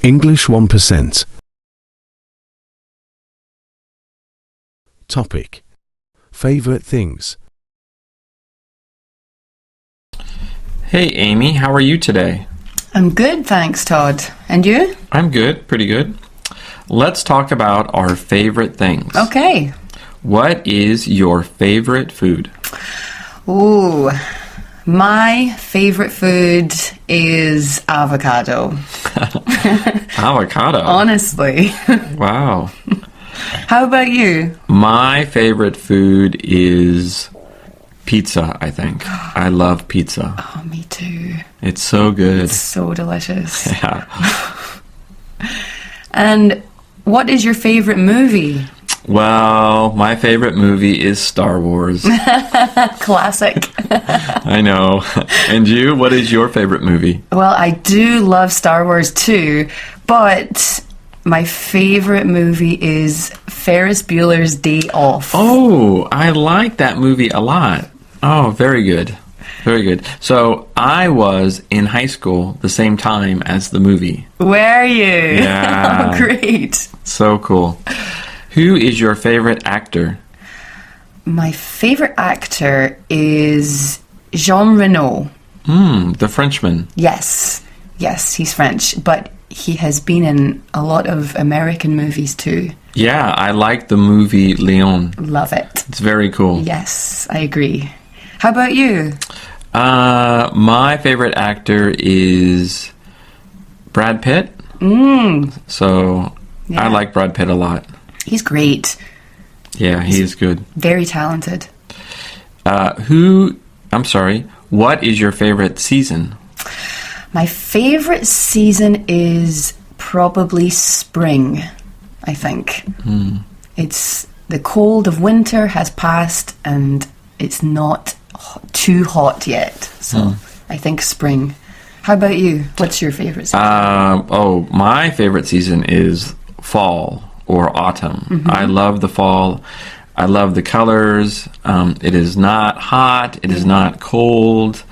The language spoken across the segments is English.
English 1%. Topic: Favorite things. Hey Amy, how are you today? I'm good, thanks, Todd. And you? I'm good, pretty good. Let's talk about our favorite things. Okay. What is your favorite food? Ooh, my favorite food is avocado. Avocado? Honestly. Wow. How about you? My favorite food is pizza, I think. I love pizza. Oh, me too. It's so good. It's so delicious. Yeah. And what is your favorite movie? Well, my favorite movie is Star Wars. Classic. I know. And you? What is your favorite movie? Well, I do love Star Wars too, but my favorite movie is Ferris Bueller's Day Off. Oh, I like that movie a lot. Oh, very good. Very good. So I was in high school the same time as the movie. Were you? Yeah. Oh, great. So cool. Who is your favorite actor? My favorite actor is Jean Reno. The Frenchman. Yes, he's French, but he has been in a lot of American movies too. Yeah, I like the movie Leon. Love it. It's very cool. Yes, I agree. How about you? My favorite actor is Brad Pitt. So Yeah. I like Brad Pitt a lot. He's great. Yeah, he is good. Very talented. What is your favorite season? My favorite season is probably spring, I think. It's the cold of winter has passed and it's not too hot yet. So I think spring. How about you? What's your favorite season? My favorite season is fall or autumn. I love the fall. I love the colors. It is not hot. It is not cold.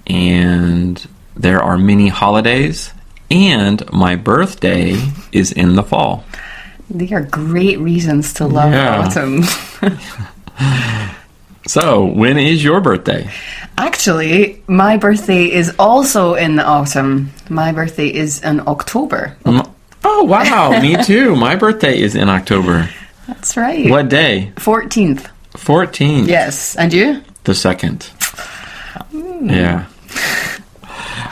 And there are many holidays. And my birthday is in the fall. They are great reasons to love autumn. So, when is your birthday? Actually, my birthday is also in the autumn. My birthday is in October. Oh, wow. Me too. My birthday is in October. That's right. What day? 14th. 14th. Yes. And you? The 2nd. Yeah.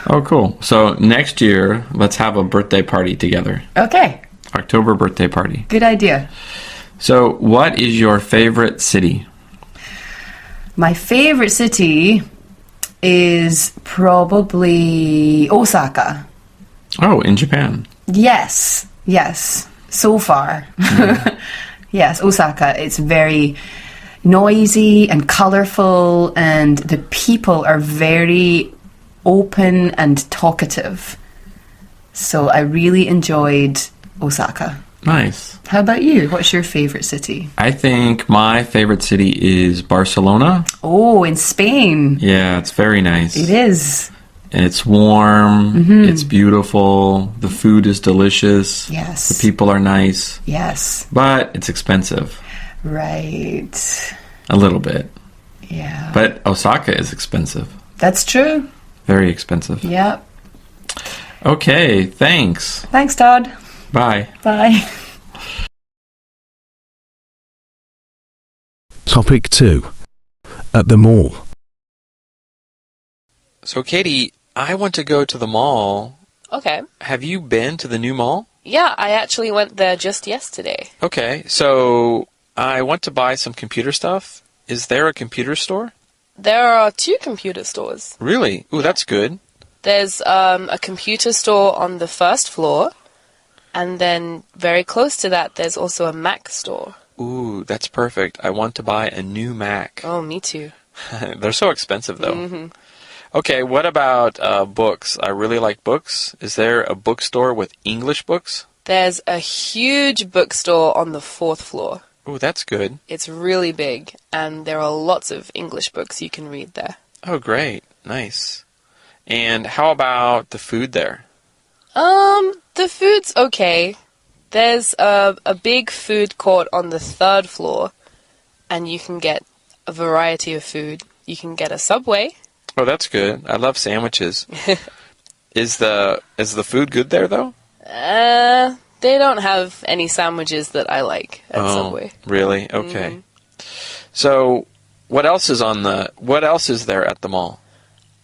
Oh, cool. So next year, let's have a birthday party together. Okay. October birthday party. Good idea. So what is your favorite city? My favorite city is probably Osaka. Oh, in Japan. Yes. So far. Yes, Osaka. It's very noisy and colorful, and the people are very open and talkative. So I really enjoyed Osaka. Nice. How about you? What's your favorite city? I think my favorite city is Barcelona. Oh, in Spain. Yeah, it's very nice. It is. It's warm. It's beautiful. The food is delicious. Yes. The people are nice. Yes. But it's expensive. Right. A little bit. Yeah. But Osaka is expensive. That's true. Very expensive. Yep. Okay, thanks. Thanks, Todd. Bye. Bye. Topic 2. At the mall. So, Katie, I want to go to the mall. Okay. Have you been to the new mall? Yeah, I actually went there just yesterday. Okay, so I want to buy some computer stuff. Is there a computer store? There are 2 computer stores. Really? Ooh, that's good. There's a computer store on the first floor, and then very close to that, there's also a Mac store. Ooh, that's perfect. I want to buy a new Mac. Oh, me too. They're so expensive, though. Okay, what about books? I really like books. Is there a bookstore with English books? There's a huge bookstore on the 4th floor. Ooh, that's good. It's really big, and there are lots of English books you can read there. Oh, great. Nice. And how about the food there? The food's okay. There's a big food court on the third floor, and you can get a variety of food. You can get a Subway. Oh, that's good. I love sandwiches. Is the food good there though? They don't have any sandwiches that I like at Subway. Really? Okay. So, what else is there at the mall?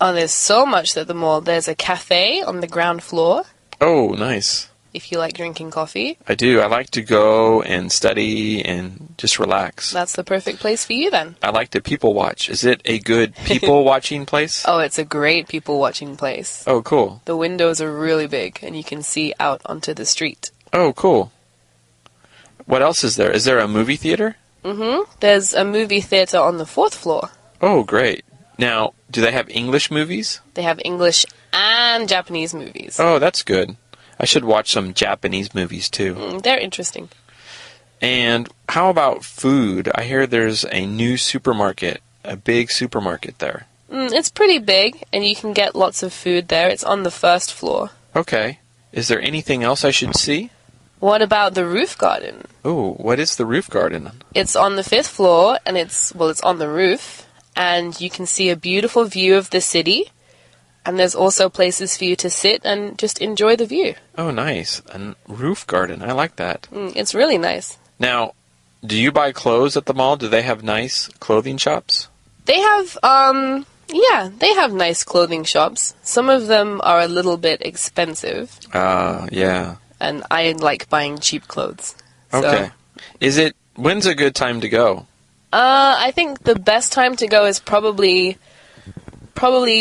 Oh, there's so much at the mall. There's a cafe on the ground floor, Oh, nice. if you like drinking coffee. I do. I like to go and study and just relax. That's the perfect place for you then. I like to people watch. Is it a good people watching place? Oh, it's a great people watching place. Oh, cool. The windows are really big, and you can see out onto the street. Oh, cool. What else is there? Is there a movie theater? There's a movie theater on the fourth floor. Oh, great. Now, do they have English movies? They have English and Japanese movies. Oh, that's good. I should watch some Japanese movies too. They're interesting. And how about food? I hear there's a new supermarket, a big supermarket there. It's pretty big, and you can get lots of food there. It's on the first floor. Okay. Is there anything else I should see? What about the roof garden? Oh, what is the roof garden? It's on the fifth floor, and it's on the roof, and you can see a beautiful view of the city, and there's also places for you to sit and just enjoy the view. Oh, nice. A roof garden. I like that. It's really nice. Now, do you buy clothes at the mall? Do they have nice clothing shops? They have, they have nice clothing shops. Some of them are a little bit expensive, Yeah. and I like buying cheap clothes. So, Okay. When's a good time to go? I think the best time to go is probably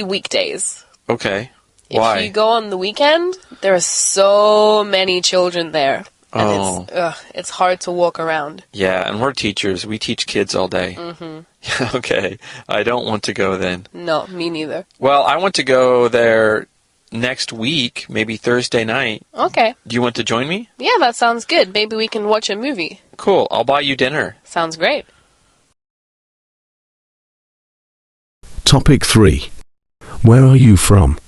weekdays. Okay. Why? If you go on the weekend, there are so many children there. And it's hard to walk around. Yeah, and we're teachers. We teach kids all day. Okay. I don't want to go then. No, me neither. Well, I want to go there next week, maybe Thursday night. Okay. Do you want to join me? Yeah, that sounds good. Maybe we can watch a movie. Cool. I'll buy you dinner. Sounds great. Topic 3. Where are you from?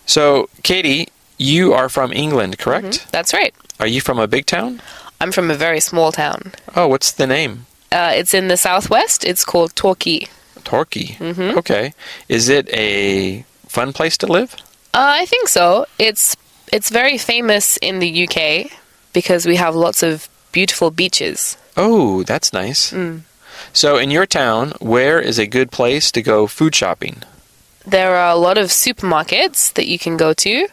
So, Katie, you are from England, correct? That's right. Are you from a big town? I'm from a very small town. Oh, what's the name? It's in the southwest. It's called Torquay. Torquay. Okay. Is it a fun place to live? I think so. It's very famous in the UK because we have lots of beautiful beaches. Oh, that's nice. So, in your town, where is a good place to go food shopping? There are a lot of supermarkets that you can go to.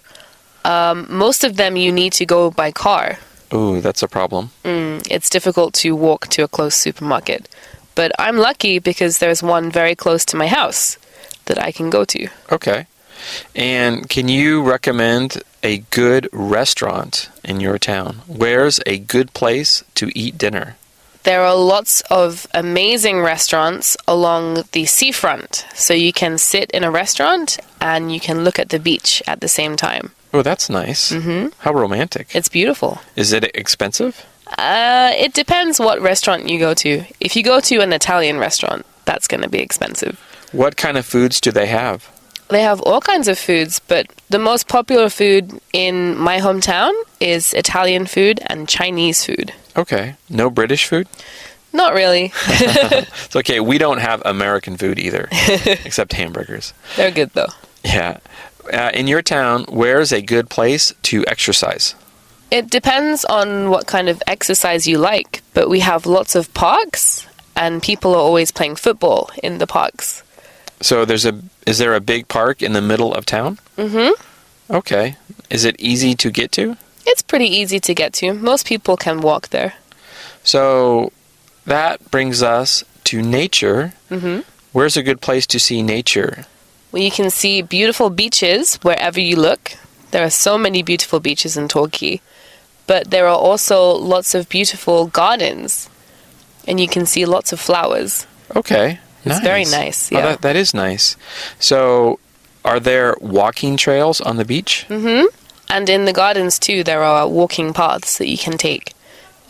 Most of them you need to go by car. Ooh, that's a problem. It's difficult to walk to a close supermarket. But I'm lucky because there's one very close to my house that I can go to. Okay. And can you recommend a good restaurant in your town? Where's a good place to eat dinner? There are lots of amazing restaurants along the seafront. So you can sit in a restaurant and you can look at the beach at the same time. Oh, that's nice. How romantic. It's beautiful. Is it expensive? It depends what restaurant you go to. If you go to an Italian restaurant, that's going to be expensive. What kind of foods do they have? They have all kinds of foods, but the most popular food in my hometown is Italian food and Chinese food. Okay. No British food? Not really. It's okay. We don't have American food either, except hamburgers. They're good, though. Yeah. In your town, where's a good place to exercise? It depends on what kind of exercise you like, but we have lots of parks, and people are always playing football in the parks. So is there a big park in the middle of town? Okay. Is it easy to get to? It's pretty easy to get to. Most people can walk there. So that brings us to nature. Where's a good place to see nature? Well, you can see beautiful beaches wherever you look. There are so many beautiful beaches in Torquay. But there are also lots of beautiful gardens. And you can see lots of flowers. Okay. It's very nice, yeah. Oh, that is nice. So, are there walking trails on the beach? And in the gardens, too, there are walking paths that you can take.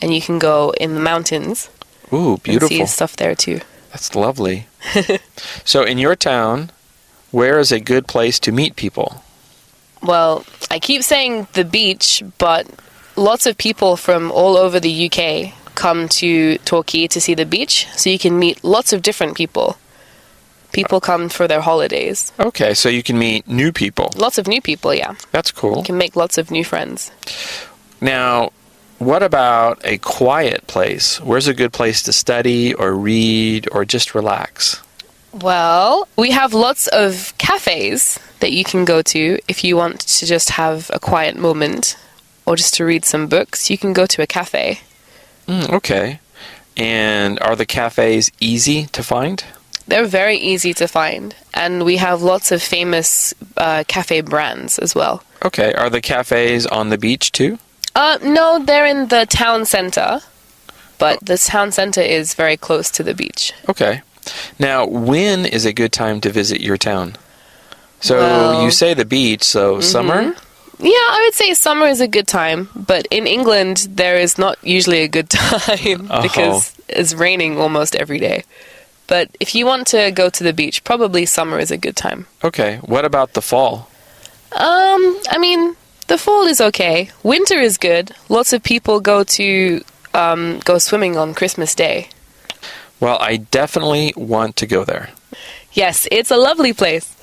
And you can go in the mountains. Ooh, beautiful. And see stuff there, too. That's lovely. So, in your town, where is a good place to meet people? Well, I keep saying the beach, but lots of people from all over the UK come to Torquay to see the beach, so you can meet lots of different people. People come for their holidays. Okay, so you can meet new people. Lots of new people, yeah. That's cool. You can make lots of new friends. Now, what about a quiet place? Where's a good place to study or read or just relax? Well, we have lots of cafes that you can go to if you want to just have a quiet moment or just to read some books. You can go to a cafe. Okay. And are the cafes easy to find? They're very easy to find, and we have lots of famous cafe brands as well. Okay. Are the cafes on the beach too? No, they're in the town centre, but the town centre is very close to the beach. Okay. Now, when is a good time to visit your town? So Well- you say the beach, so summer? Yeah, I would say summer is a good time, but in England there is not usually a good time because it's raining almost every day. But if you want to go to the beach, probably summer is a good time. Okay. What about the fall? I mean, the fall is okay. Winter is good. Lots of people go to go swimming on Christmas Day. Well, I definitely want to go there. Yes, it's a lovely place.